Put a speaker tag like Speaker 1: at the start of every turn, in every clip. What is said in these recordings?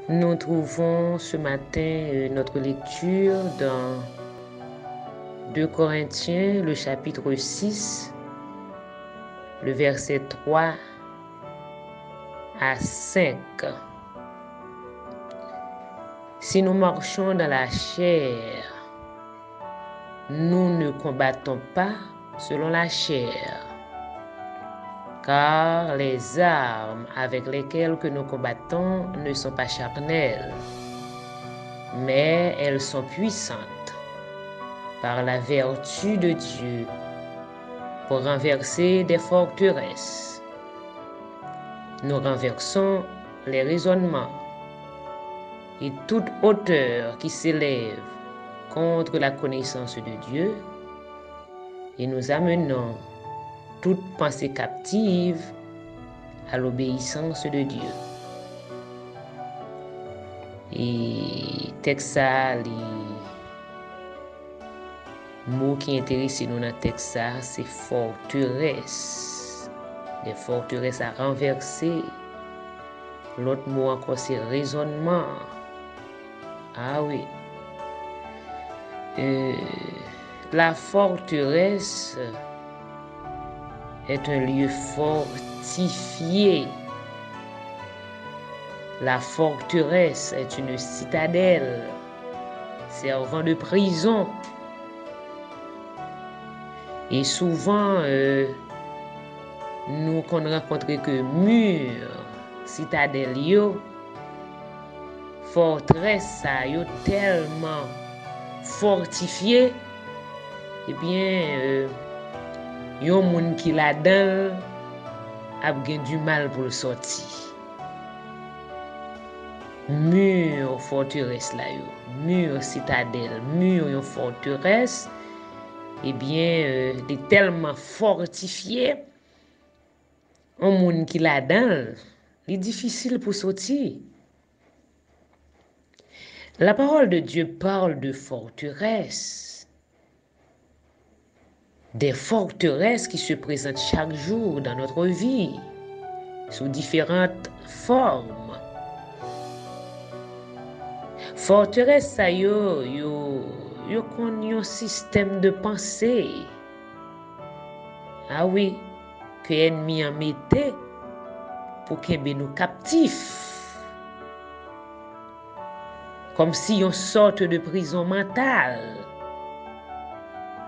Speaker 1: Nous trouvons ce matin notre lecture dans 2 Corinthiens, le chapitre 6, le verset 3 à 5. Si nous marchons dans la chair, nous ne combattons pas selon la chair, car les armes avec lesquelles que nous combattons ne sont pas charnelles, mais elles sont puissantes par la vertu de Dieu pour renverser des forteresses. Nous renversons les raisonnements et toute hauteur qui s'élève contre la connaissance de Dieu, et nous amenons toute pensée captive à l'obéissance de Dieu. Et texte ça, les mots qui intéressent nous dans le texte ça, c'est forteresse. Des forteresses à renverser. L'autre mot encore, c'est raisonnement. Ah oui. La forteresse est un lieu fortifié. La forteresse est une citadelle servant de prison. Et souvent, nous qu'on rencontre que mur, citadelle yo, forteresse ça yo tellement fortifié, eh bien, yon moun qui là-dedans a gen du mal pour le sortir. Mur forteresse là yo, mur citadelle, mur yon forteresse, eh bien, est tellement fortifié, un moun qui là-dedans, il est difficile pour sortir. La parole de Dieu parle de forteresses. Des forteresses qui se présentent chaque jour dans notre vie, sous différentes formes. Forteresse, ça yo kon yon système de pensée. Ah oui, que ennemi en mette pour kembe nous captifs. Comme si yon sorte de prison mentale.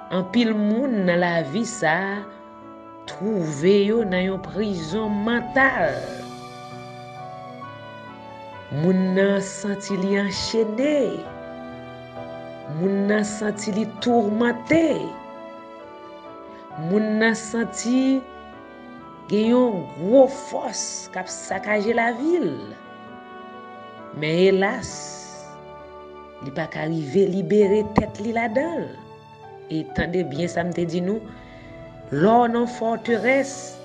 Speaker 1: En pile moun dans la vie ça trouvé yo dans yon prison mentale. Moun nan senti li enchaîné. Moun nan senti li tourmenté. Moun nan senti gen yon gros force k'ap saccager la ville. Mais hélas, li pas qu'arriver libérer tête li là-dedans. Et tendez bien ça me te dit nous, l'or nan forteresse,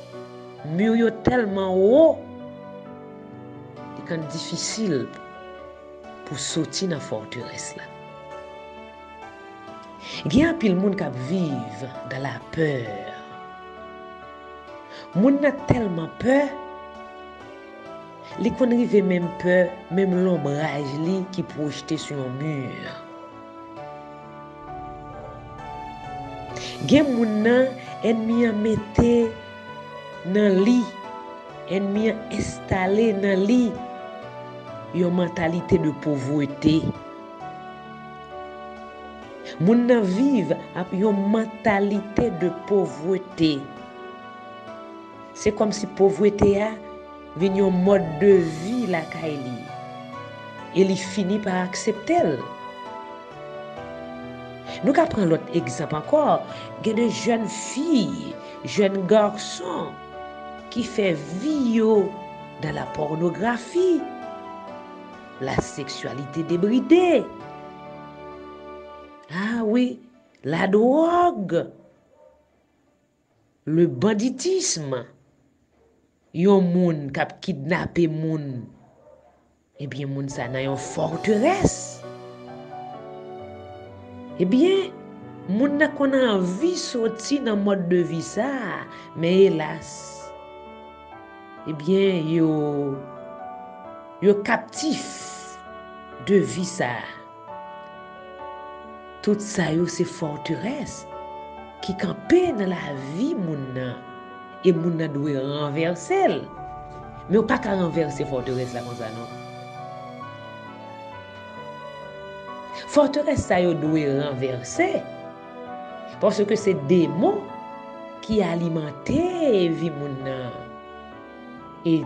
Speaker 1: mur yo tellement haut, c'est difficile pour sortir dans forteresse là. Il y a un pile monde qui vivent dans la peur. Moun n'a tellement peur, li kon rive même peur, même l'ombrage li qui projeté sur un mur. Gen moun nan ennemi an mette nan li, ennemi an installé nan li yon mentalité de pauvreté. Moun nan vive ap yon mentalité de pauvreté. C'est comme si pauvreté a vin yon mode de vie la kay li. Et li fini par accepter. Nous ka prendre l'autre exemple encore, il y a de jeunes filles, jeunes garçons qui fait vie dans la pornographie, la sexualité débridée. Ah oui, la drogue, le banditisme. Yon moun k'ap kidnappé moun. Eh bien moun sa nan yon forteresse. Eh bien, moun nan kon envie sorti dans mode de vie ça, mais hélas, eh bien yo captif de vie ça. Tout ça c'est forteresse qui campait dans la vie moun et moun doit renverser. Mais on pas qu'à renverser forteresse là comme ça non. Forteresse ça doit renverser parce que c'est démon qui alimentait vie moun et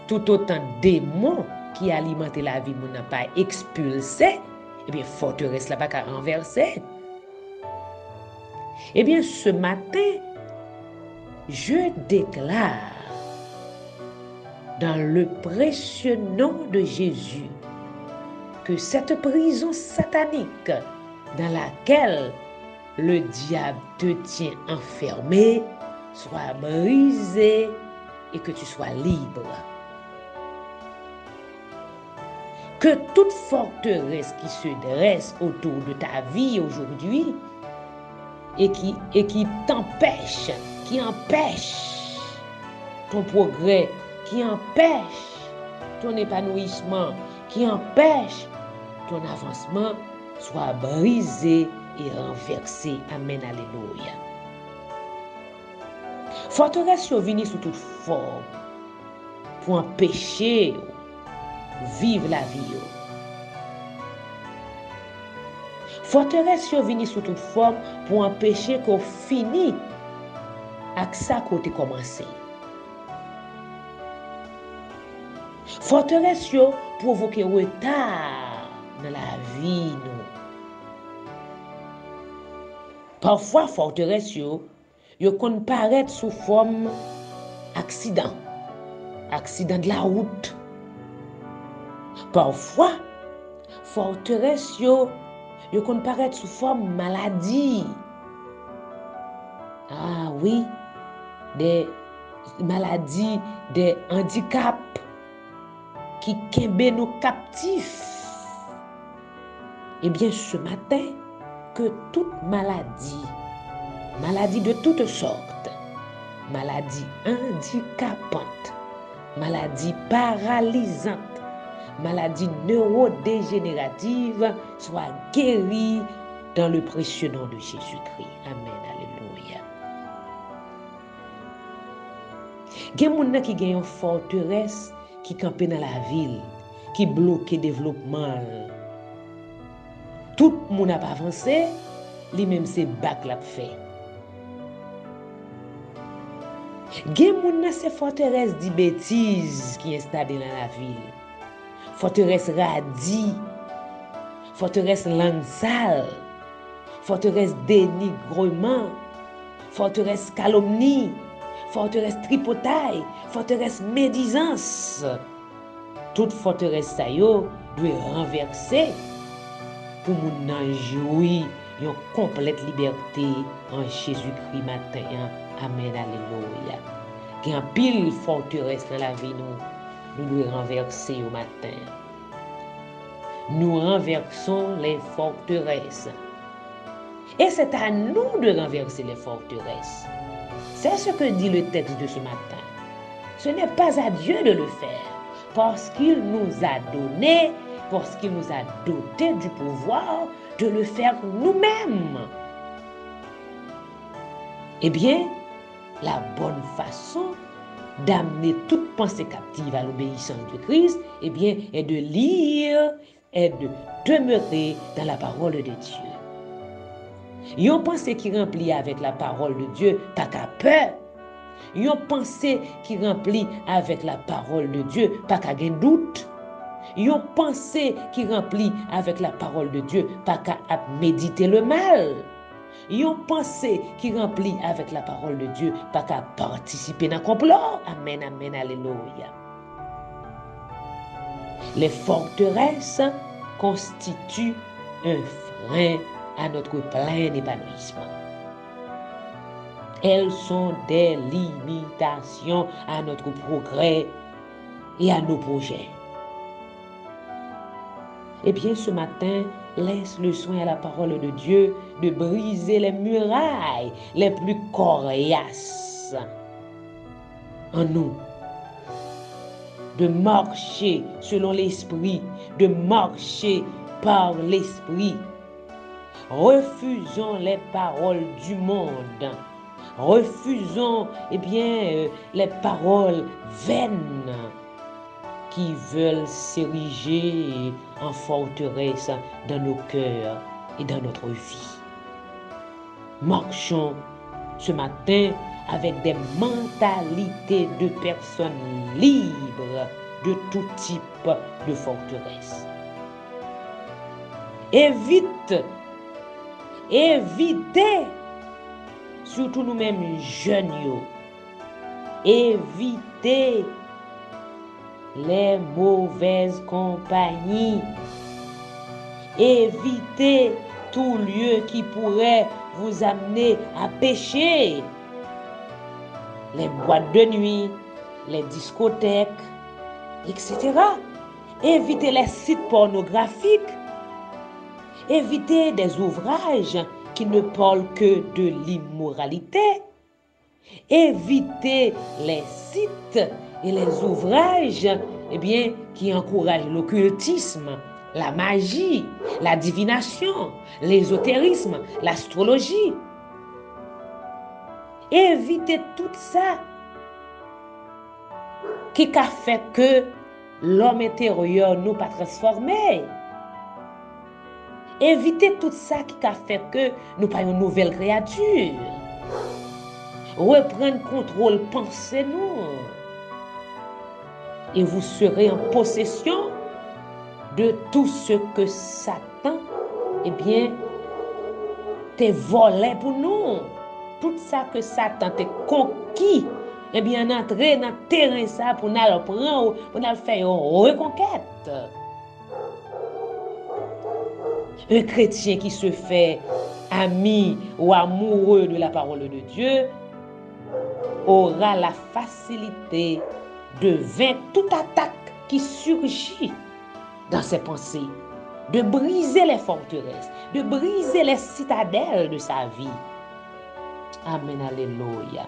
Speaker 1: tout autant démon qui alimentait la vie moun pas expulsé, eh bien forteresse là pas qu'à renverser. Eh bien ce matin je déclare dans le précieux nom de Jésus que cette prison satanique dans laquelle le diable te tient enfermé soit brisée et que tu sois libre. Que toute forteresse qui se dresse autour de ta vie aujourd'hui et qui t'empêche, qui empêche ton progrès, qui empêche ton épanouissement, qui empêche ton avancement, soit brisé et renversé. Amen, alléluia. Forteresse vient sous toute forme pour empêcher vivre la vie. Forteresse vient sous toute forme pour empêcher qu'on finisse avec ça qu'on a commencé. Forteresse provoque retard dans la vie nous. Parfois forteresse yo kon paraître sous forme accident de la route. Parfois forteresse yo kon paraître sous forme maladie. Ah oui, des maladies, des handicaps qui kembe nous captifs. Eh bien, ce matin, que toute maladie de toutes sortes, maladie handicapante, maladie paralysante, maladie neurodégénérative, soit guérie dans le précieux nom de Jésus-Christ. Amen, alléluia. Gen moun qui gagne une forteresse qui campe dans la ville, qui bloque le développement. Tout le monde n'a pas avancé, lui-même c'est bac la fait. Gen moun nan c'est forteresse di bêtises qui est installée dans la ville. Forteresse radis, forteresse langue sale, forteresse dénigrement, forteresse calomnie, forteresse tripotaille, forteresse médisance. Toute forteresse ça yo doit renverser pour moun nan jouir une complète liberté en Jésus-Christ matin. Amen, alléluia. Qu'il y a un pile forteresse dans la vie nous devons renverser au matin. Nous renversons les forteresses. Et c'est à nous de renverser les forteresses. C'est ce que dit le texte de ce matin. Ce n'est pas à Dieu de le faire, parce qu'il nous a donné, parce qu'il nous a doté du pouvoir de le faire nous-mêmes. Eh bien, la bonne façon d'amener toute pensée captive à l'obéissance de Christ, eh bien, est de lire et de demeurer dans la parole de Dieu. Yon pensée qui remplit avec la parole de Dieu, pas qu'à peur. Yon pensée qui remplit avec la parole de Dieu, pas qu'à gain doute. Yon pensée qui remplit avec la parole de Dieu, pas qu'à méditer le mal. Yon pensée qui remplit avec la parole de Dieu, pas qu'à participer dans le complot. Amen, amen, alléluia. Les forteresses constituent un frein à notre plein épanouissement. Elles sont des limitations à notre progrès et à nos projets. Eh bien, ce matin, laisse le soin à la parole de Dieu de briser les murailles les plus coriaces en nous. de marcher selon l'esprit, de marcher par l'esprit. Refusons les paroles du monde. Refusons, les paroles vaines qui veulent s'ériger en forteresse dans nos cœurs et dans notre vie. Marchons ce matin avec des mentalités de personnes libres de tout type de forteresse. Évitez, surtout nous-mêmes jeunes, évitez les mauvaises compagnies. Évitez tout lieu qui pourrait vous amener à pécher. Les boîtes de nuit, les discothèques, etc. Évitez les sites pornographiques. Évitez des ouvrages qui ne parlent que de l'immoralité. Évitez les sites et les ouvrages qui encouragent l'occultisme, la magie, la divination, l'ésotérisme, l'astrologie. Évitez tout ça qui a fait que l'homme intérieur nous pas transformé. Évitez tout ça qui a fait que nous pas une nouvelle créature. Reprendre contrôle, pensez-nous. Et vous serez en possession de tout ce que Satan, t'est volé pour nous. Tout ça que Satan t'a conquis, entrer dans le terrain ça pour nous le prendre, pour nous faire une reconquête. Un chrétien qui se fait ami ou amoureux de la parole de Dieu aura la facilité de vaincre toute attaque qui surgit dans ses pensées, de briser les forteresses, de briser les citadelles de sa vie. Amen, alléluia.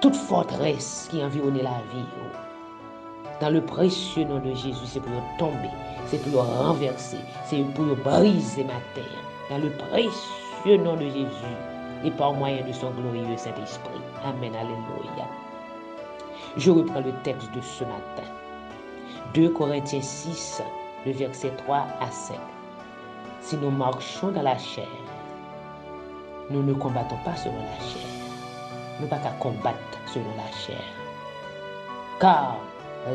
Speaker 1: Toute forteresse qui environnait la vie, dans le précieux nom de Jésus, c'est pour tomber, c'est pour renverser, c'est pour briser ma terre. Dans le précieux nom de Jésus et par moyen de son glorieux Saint-Esprit. Amen, alléluia. Je reprends le texte de ce matin. 2 Corinthiens 6, le verset 3 à 5. Si nous marchons dans la chair, nous ne combattons pas selon la chair. Nous ne pouvons pas combattre selon la chair. Car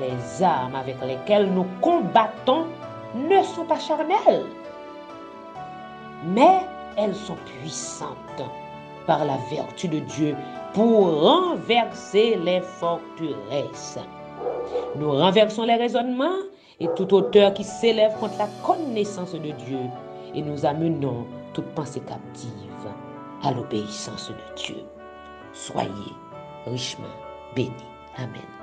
Speaker 1: les armes avec lesquelles nous combattons ne sont pas charnelles, mais elles sont puissantes par la vertu de Dieu pour renverser les forteresses. Nous renversons les raisonnements et toute hauteur qui s'élève contre la connaissance de Dieu et nous amenons toute pensée captive à l'obéissance de Dieu. Soyez richement bénis. Amen.